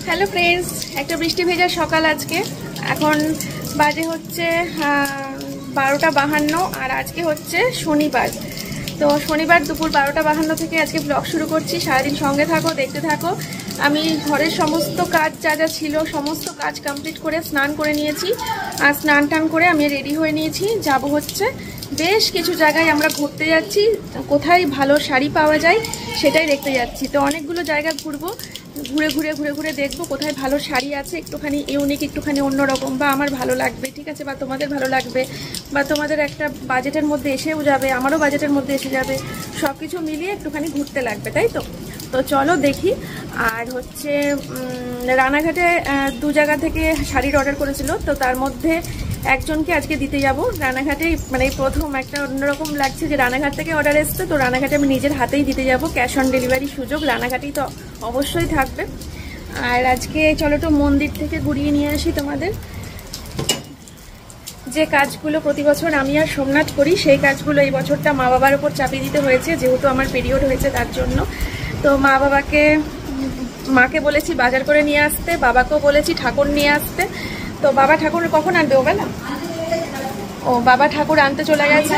Hello friends, একটা বৃষ্টি ভেজা সকাল আজকে। এখন বাজে হচ্ছে 12:52 আর আজকে হচ্ছে শনিবার। তো শনিবার দুপুর 12:52 থেকে আজকে ব্লগ শুরু করছি। সারাদিন সঙ্গে থাকো, দেখতে থাকো। আমি ঘরের সমস্ত কাজ যা যা ছিল সমস্ত কাজ কমপ্লিট করে স্নান করে নিয়েছি। আর স্নান টান করে আমি রেডি হয়ে নিয়েছি। যাব হচ্ছে বেশ কিছু জায়গায় আমরা ঘুরতে যাচ্ছি। কোথায় ভালো শাড়ি পাওয়া যায় সেটাই দেখতে যাচ্ছি। তো অনেকগুলো জায়গা ঘুরবো, ঘুরে ঘুরে ঘুরে ঘুরে দেখবো কোথায় ভালো শাড়ি আছে, একটুখানি ইউনিক, একটুখানি অন্যরকম, বা আমার ভালো লাগবে, ঠিক আছে, বা তোমাদের ভালো লাগবে, বা তোমাদের একটা বাজেটের মধ্যে এসেও যাবে, আমারও বাজেটের মধ্যে এসে যাবে। সব কিছু মিলিয়ে একটুখানি ঘুরতে লাগবে, তাই তো। তো চলো দেখি। আর হচ্ছে রানাঘাটে 2 জায়গা থেকে শাড়ির অর্ডার করেছিল, তো তার মধ্যে একজনকে আজকে দিতে যাব। রানাঘাটেই মানে প্রথম একটা অন্যরকম লাগছে যে রানাঘাট থেকে অর্ডার এসছে, তো রানাঘাটে আমি নিজের হাতেই দিতে যাব। ক্যাশ অন ডেলিভারি সুযোগ রানাঘাটেই তো অবশ্যই থাকবে। আর আজকে চলো তো মন্দির থেকে ঘুরিয়ে নিয়ে আসি তোমাদের। যে কাজগুলো প্রতি বছর আমি আর সোমনাথ করি সেই কাজগুলো এই বছরটা মা বাবার উপর চাপিয়ে দিতে হয়েছে, যেহেতু আমার পিরিয়ড হয়েছে তার জন্য। তো মাকে বলেছি বাজার করে নিয়ে আসতে, বাবাকেও বলেছি ঠাকুর নিয়ে আসতে। তো বাবা ঠাকুর কখন আনবে ওবেলা? ও বাবা ঠাকুর আনতে চলে গেছে,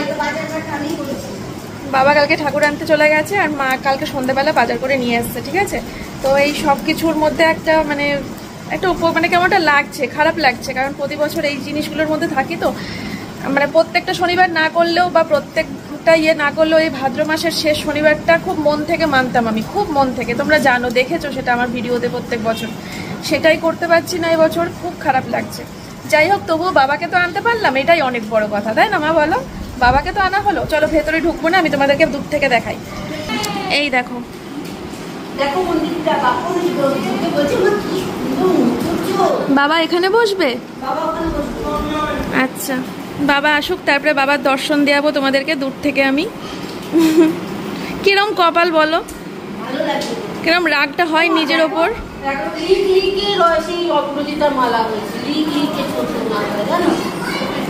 বাবা কালকে ঠাকুর আনতে চলে গেছে, আর মা কালকে সন্ধ্যাবেলা বাজার করে নিয়ে আসছে, ঠিক আছে। তো এই সব কিছুর মধ্যে একটা মানে কেমনটা লাগছে, খারাপ লাগছে, কারণ প্রতি বছর এই জিনিসগুলোর মধ্যে থাকি। তো মানে প্রত্যেকটা শনিবার না করলেও বা প্রত্যেকটা না করলেও এই ভাদ্র মাসের শেষ শনিবারটা খুব মন থেকে মানতাম আমি, খুব মন থেকে। তোমরা জানো, দেখেছো সেটা আমার ভিডিওতে প্রত্যেক বছর। সেটাই করতে পারছি না এবছর, খুব খারাপ লাগছে। যাই হোক, তবুও বাবাকে তো আনতে পারলাম, এটাই অনেক বড় কথা, তাই না মা বলো? বাবাকে তো আনা হলো। চলো ভেতরে ঢুকবো না, আমি তোমাদেরকে দূর থেকে দেখাই। এই দেখো, বাবা এখানে বসবে। আচ্ছা, বাবা আসুক, তারপরে বাবার দর্শন দেওয়াবো তোমাদেরকে দূর থেকে আমি। কিরম কপাল বলো, কিরম রাগটা হয় নিজের ওপর।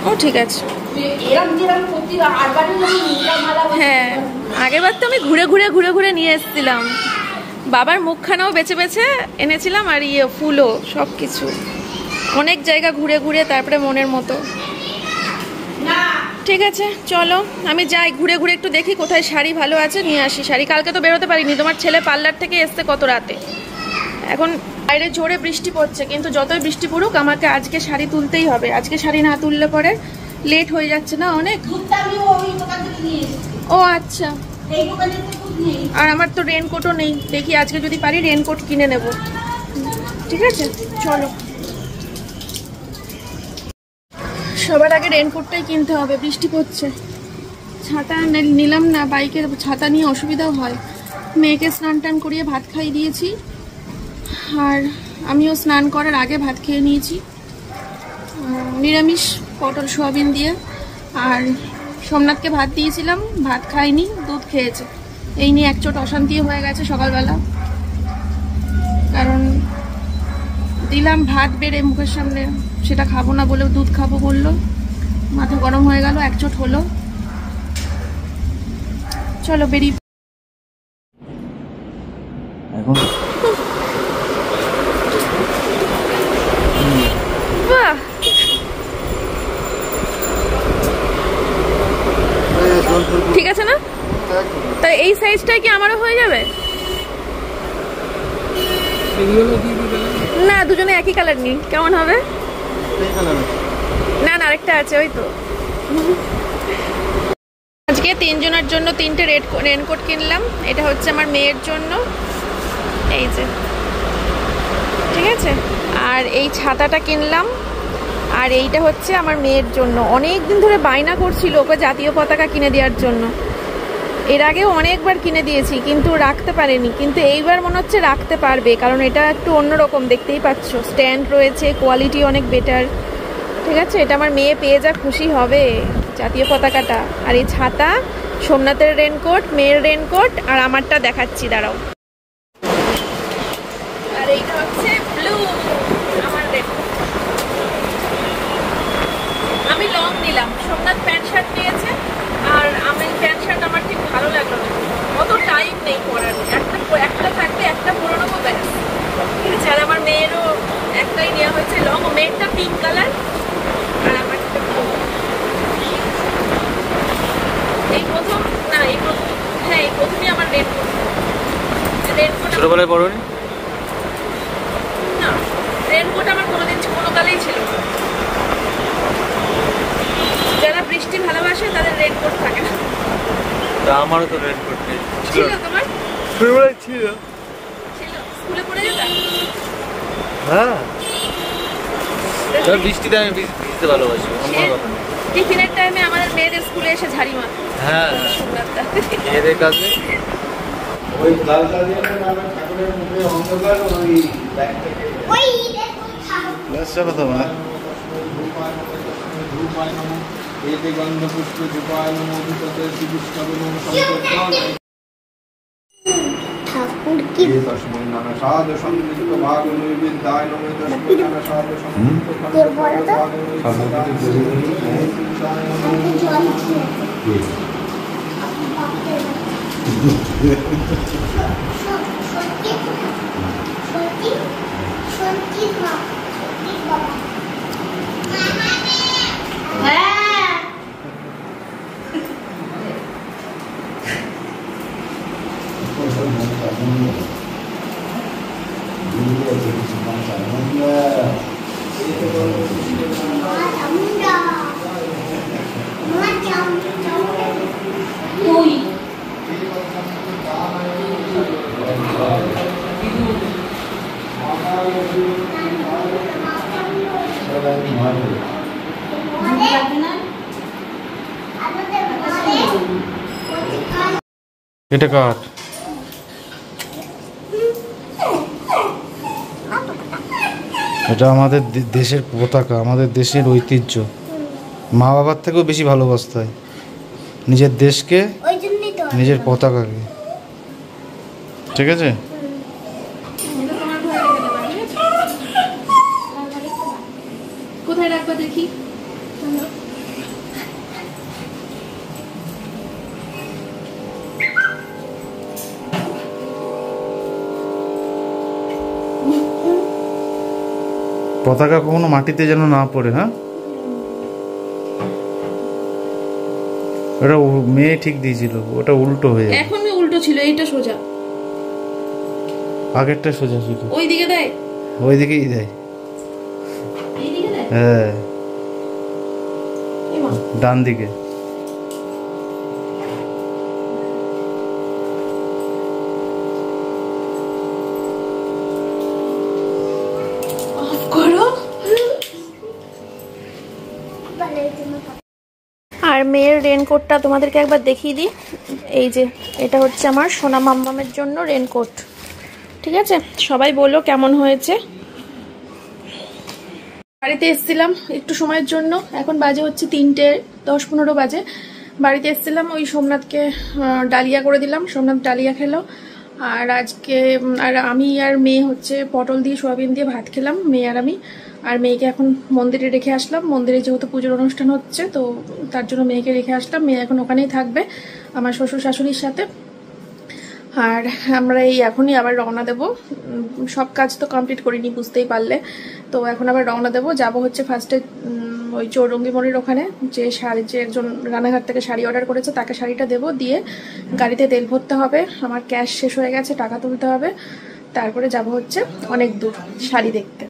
ও ঠিক আছে, হ্যাঁ আগেরবার তো আমি ঘুরে ঘুরে ঘুরে ঘুরে নিয়ে এসেছিলাম, বাবার মুখখানাও বেছে বেছে এনেছিলাম, আর ফুলও, সব কিছু অনেক জায়গা ঘুরে ঘুরে তারপরে মনের মতো। ঠিক আছে চলো আমি যাই, ঘুরে ঘুরে একটু দেখি কোথায় শাড়ি ভালো আছে, নিয়ে আসি শাড়ি। কালকে তো বেরোতে পারিনি, তোমার ছেলে পার্লার থেকে এসছে কত রাতে। এখন বাইরে জোরে বৃষ্টি পড়ছে, কিন্তু যতই বৃষ্টি পড়ুক আমাকে আজকে শাড়ি তুলতেই হবে। আজকে শাড়ি না তুললে পরে লেট হয়ে যাচ্ছে না অনেক। ও আচ্ছা, আর আমার তো রেনকোটও নেই, দেখি আজকে যদি পারি রেনকোট কিনে নেব। ঠিক আছে চলো, সবার আগে রেনকোটটাই কিনতে হবে, বৃষ্টি পড়ছে। ছাতা নিলাম না, বাইকের ছাতা নিয়ে অসুবিধাও হয়। মেয়েকে স্নান টান করিয়ে ভাত খাইয়ে দিয়েছি, আর আমিও স্নান করার আগে ভাত খেয়ে নিয়েছি, নিরামিষ পটল সোয়াবিন দিয়ে। আর সোমনাথকে ভাত দিয়েছিলাম, ভাত খাইনি, দুধ খেয়েছে। এই নিয়ে একচোট অশান্তি হয়ে গেছে সকালবেলা, কারণ দিলাম ভাত বেড়ে মুখের সামনে, সেটা খাবো না বলেও দুধ খাবো বললো, মাথা গরম হয়ে গেল, একচোট হলো। চলো বেরিয়ে বাহ, ঠিক আছে না? তাই এই সাইজটাই কি আমারও হয়ে যাবে? না দুজনে একই কালার নি, কেমন হবে? না না আরেকটা আছে, ওই তো। আজকে 3 জনের জন্য 3টে রেনকোট কিনলাম। এটা হচ্ছে আমার মেয়ের জন্য, এই যে, ঠিক আছে। আর এই ছাতাটা কিনলাম, আর এইটা হচ্ছে আমার মেয়ের জন্য। অনেক দিন ধরে বায়না করছিল ওকে জাতীয় পতাকা কিনে দেওয়ার জন্য। এর আগেও অনেকবার কিনে দিয়েছি, কিন্তু রাখতে পারেনি। কিন্তু এইবার মনে হচ্ছে রাখতে পারবে, কারণ এটা একটু অন্যরকম, দেখতেই পাচ্ছ, স্ট্যান্ড রয়েছে, কোয়ালিটি অনেক বেটার। ঠিক আছে, এটা আমার মেয়ে পেয়ে যা খুশি হবে, জাতীয় পতাকাটা। আর এই ছাতা, সোমনাথের রেনকোট, মেয়ের রেনকোট, আর আমারটা দেখাচ্ছি দাঁড়াও। আর এইটা হচ্ছে ব্লু, আমার রেনকোট। আমি লং নিলাম, সোমনাথ প্যান্ট শার্ট নিয়েছে, আর আমি প্যান্ট শার্ট আমার ঠিক ভালো লাগলো না, অত টাইম নেই পরার। একটা থাকবে, একটা পরে নেবো ব্যাস, ঠিক আছে। আর আমার মেয়েরও পতাকাই নেওয়া হয়েছে লং, মেয়েরটা পিঙ্ক কালার আর আমারটা ব্লু। এই প্রথম না, এই প্রথম, হ্যাঁ এই প্রথমই আমার রেনকোট। ছোটবেলায় পড়োনি? না, রেনকোট আমার কোনোদিন কোনো কালেই ছিল না। যারা বৃষ্টি ভালোবাসে তাদের রেনকোট থাকে না। আমারও তো রেনকোট নেই। ছিল তোমার? ছোটবেলায় ছিল। স্কুলে পড়ে যেতাম? হ্যাঁ, বৃষ্টিতে আমি ভিজতে ভালোবাসি। টিফিনের টাইমে আমাদের মেয়েদের স্কুলে এসে ঝাড়ি মার। হ্যাঁ, মেয়েদের কাছে ওই লালটা দিয়ে আমার ঠাকুরের মুখে অন্ধকার ওই ব্যাগ থেকে ওই দেখো ঠাকুর কথা বলা ধূপায় নমঃ এতে গন্ধ পুষ্প ধূপায় নমঃ অধিপতে শ্রীকৃষ্ণ নমঃ সংকীর্তন ঠাকুর কি তস্মৈ নানা সাধু সংযুক্ত ভাগ নৈবেদ্যায় নমঃ তস্মৈ নানা সাধু সংযুক্ত ভাগ এটা কার? এটা আমাদের দেশের পতাকা, আমাদের দেশের ঐতিহ্য। মা বাবার থেকেও বেশি ভালোবাসতে হয় নিজের দেশকে, নিজের পতাকাকে। ঠিক আছে? কোথায় রাখবা দেখি? পতাকা কখনো মাটিতে যেন না পড়ে। হ্যাঁ, ওটা মেয়ে ঠিক দিয়েছিল, ওটা উল্টো হয়ে যায়। এখন উল্টো ছিল, এইটা সোজা। আগেরটা সোজা ছিল। ওই দিকে দেয়, ওই দিকেই দেয়। এই দিকে দেয়, হ্যাঁ ডান দিকে। আর মেয়ের রেনকোটটা তোমাদেরকে একবার দেখিয়ে দিই। এই যে এটা হচ্ছে আমার সোনা মাম্মামের জন্য রেনকোট। ঠিক আছে, সবাই বললো কেমন হয়েছে। বাড়িতে এসেছিলাম একটু সময়ের জন্য, এখন বাজে হচ্ছে 3:10-15 বাজে। বাড়িতে এসেছিলাম, ওই সোমনাথকে ডালিয়া করে দিলাম, সোমনাথ ডালিয়া খেলো। আর আজকে আমি আর মেয়ে হচ্ছে পটল দিয়ে সোয়াবিন দিয়ে ভাত খেলাম, মেয়ে আর আমি। আর মেয়েকে এখন মন্দিরে রেখে আসলাম, মন্দিরে যেহেতু পুজোর অনুষ্ঠান হচ্ছে তো তার জন্য মেয়েকে রেখে আসলাম। মেয়ে এখন ওখানেই থাকবে আমার শ্বশুর শাশুড়ির সাথে। আর আমরা এই এখনই আবার রওনা দেব, সব কাজ তো কমপ্লিট করিনি বুঝতেই পারলে। তো এখন আবার রওনা দেব, যাব হচ্ছে ফার্স্টে ওই চৌরঙ্গি মোড়ের ওখানে যে শাড়ি, যে একজন রানাঘাট থেকে শাড়ি অর্ডার করেছে তাকে শাড়িটা দেবো, দিয়ে গাড়িতে তেল ভরতে হবে, আমার ক্যাশ শেষ হয়ে গেছে, টাকা তুলতে হবে। তারপরে যাব হচ্ছে অনেক দূর শাড়ি দেখতে।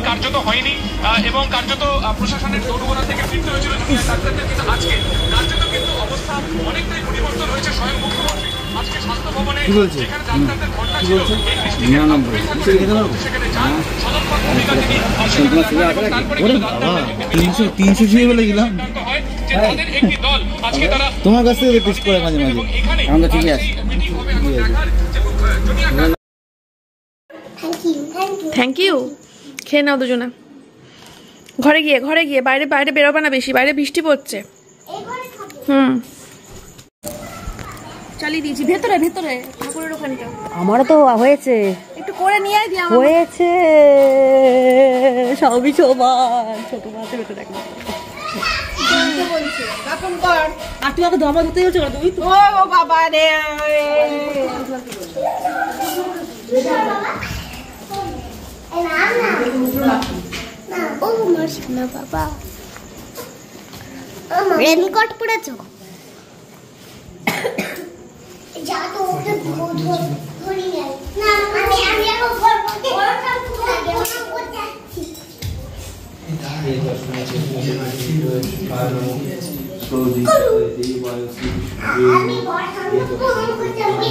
কার্যত হয়নি এবং কার্যত প্রশাসনের দৌড়গোড়া থেকে ফিরতে হয়েছিল জুনিয়র ডাক্তারদের, কিন্তু আজকে কার্যত কিন্তু অবস্থা অনেকটাই পরিবর্তন হয়েছে। স্বয়ং মুখ্যমন্ত্রী আজকে স্বাস্থ্য ভবনে যেখানে ডাক্তারদের ঘটনা ছিল এই বৃষ্টিতে সেখানে যান, সদর্থক ভূমিকা তিনি একটি দল আজকে তারা তোমার কাছ থেকে টেস্ট করে মাঝে মাঝে আমরা ঠিকই আছি। Thank you. খেয়ে নাও দুজনা। ঘরে গিয়ে বাইরে বেরোবে না বেশি, বাইরে বৃষ্টি পড়ছে। চালিয়ে দিয়েছি ভেতরে ঠাকুরের ওখানটা। আমারও তো হয়েছে, একটু করে নিয়ে দিই। হয়েছে সবই সমান। ছোট মাছ ভেতরে দেখো আর তুই আমাকে দমা ধরতে যাচ্ছ না তুমি? ও বাবা রে, বাবা রেনকোট পরেছো? যা তো ওকে ধরি নাই না, আমি এখন করবো ওরটা খুব লাগে ওটা করতেছি। আমি বড় করতে আমি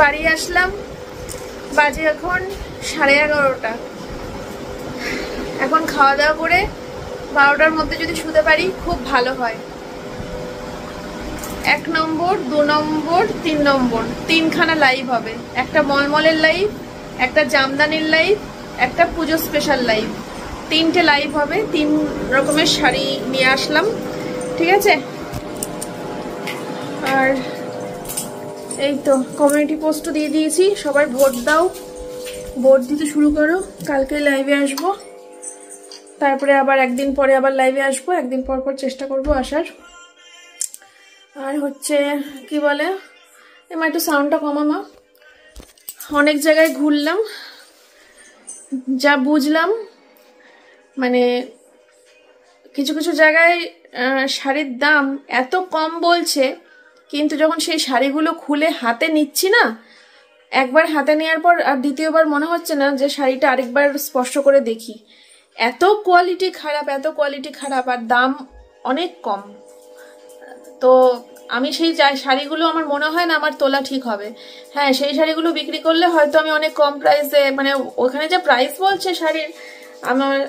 বাড়ি আসলাম, বাজে এখন 11:30। এখন খাওয়া দাওয়া করে 12টার মধ্যে যদি শুতে পারি খুব ভালো হয়। 1 নম্বর, 2 নম্বর, 3 নম্বর, 3খানা লাইভ হবে। একটা মলমলের লাইভ, একটা জামদানির লাইভ, একটা পুজো স্পেশাল লাইভ। 3টে লাইভ হবে। 3 রকমের শাড়ি নিয়ে আসলাম, ঠিক আছে? আর এই তো কমিউনিটি পোস্টও দিয়ে দিয়েছি, সবাই ভোট দাও, ভোট দিতে শুরু করো। কালকে লাইভে আসবো, তারপরে আবার একদিন পরে আবার লাইভে আসবো, একদিন পর পর চেষ্টা করব আসার। আর হচ্ছে কি বলে, এমা একটু সাউন্ডটা কমামা। অনেক জায়গায় ঘুরলাম, যা বুঝলাম মানে কিছু কিছু জায়গায় শাড়ির দাম এত কম বলছে, কিন্তু যখন সেই শাড়িগুলো খুলে হাতে নিচ্ছি না, একবার হাতে নেওয়ার পর আর দ্বিতীয়বার মনে হচ্ছে না যে শাড়িটা আরেকবার স্পর্শ করে দেখি। এত কোয়ালিটি খারাপ আর দাম অনেক কম। তো আমি সেই শাড়িগুলো আমার মনে হয় না আমার তোলা ঠিক হবে। হ্যাঁ, সেই শাড়িগুলো বিক্রি করলে হয়তো আমি অনেক কম প্রাইসে, মানে ওখানে যে প্রাইস বলছে শাড়ির,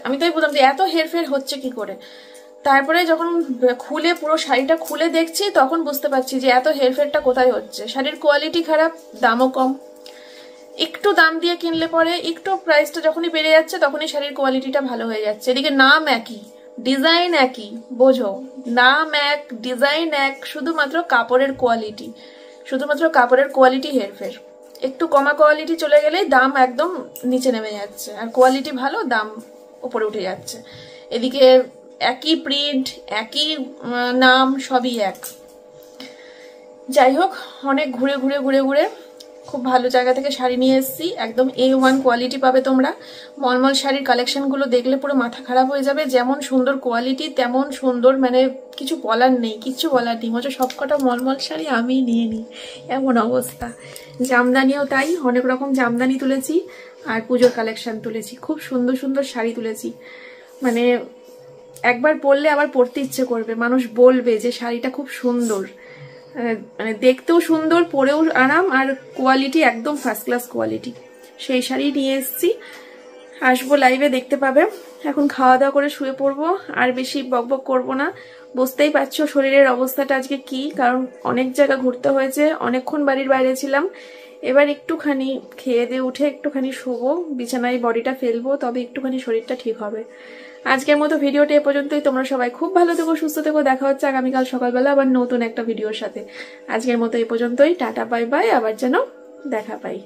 আমি তাই বললাম যে এত হেরফের হচ্ছে কি করে। তারপরে যখন খুলে পুরো শাড়িটা খুলে দেখছি তখন বুঝতে পারছি যে এত হেরফেরটা কোথায় হচ্ছে। শাড়ির কোয়ালিটি খারাপ, দামও কম। একটু দাম দিয়ে কিনলে পরে একটু প্রাইসটা যখনই বেড়ে যাচ্ছে তখনই শাড়ির কোয়ালিটিটা ভালো হয়ে যাচ্ছে। এদিকে নাম একই, ডিজাইন একই, বোঝো, নাম এক, ডিজাইন এক, শুধুমাত্র কাপড়ের কোয়ালিটি হেরফের। একটু কমা কোয়ালিটি চলে গেলেই দাম একদম নিচে নেমে যাচ্ছে, আর কোয়ালিটি ভালো, দাম উপরে উঠে যাচ্ছে। এদিকে একই প্রিন্ট, একই নাম, সবই এক। যাই হোক, অনেক ঘুরে খুব ভালো জায়গা থেকে শাড়ি নিয়ে এসেছি, একদম A1 কোয়ালিটি পাবে তোমরা। মলমল শাড়ির কালেকশনগুলো দেখলে পুরো মাথা খারাপ হয়ে যাবে। যেমন সুন্দর কোয়ালিটি তেমন সুন্দর, মানে কিচ্ছু বলার নেই। মনে সবকটা মলমল শাড়ি আমি নিয়ে নিই, এমন অবস্থা। জামদানিও তাই, অনেক রকম জামদানি তুলেছি আর পুজোর কালেকশন তুলেছি। খুব সুন্দর শাড়ি তুলেছি, মানে একবার পরলে আবার পরতে ইচ্ছে করবে। মানুষ বলবে যে শাড়িটা খুব সুন্দর, মানে দেখতেও সুন্দর, পরেও আরাম, আর কোয়ালিটি একদম ফার্স্ট ক্লাস কোয়ালিটি। সেই শাড়ি নিয়ে এসেছি। আসবো লাইভে, দেখতে পাবে। এখন খাওয়া দাওয়া করে শুয়ে পড়বো, আর বেশি বকবক করব না। বুঝতেই পারছো শরীরের অবস্থাটা আজকে কি, কারণ অনেক জায়গা ঘুরতে হয়েছে, অনেকক্ষণ বাড়ির বাইরে ছিলাম। এবার একটুখানি খেয়ে দিয়ে উঠে একটুখানি শোবো, বিছানায় বডিটা ফেলবো, তবে একটুখানি শরীরটা ঠিক হবে। আজকের মতো ভিডিওটা এ পর্যন্তই। তোমরা সবাই খুব ভালো থেকো, সুস্থ থেকো। দেখা হচ্ছে আগামীকাল সকালবেলা আবার নতুন একটা ভিডিওর সাথে। আজকের মতো এ পর্যন্তই। টাটা, বাই বাই, আবার যেন দেখা পাই।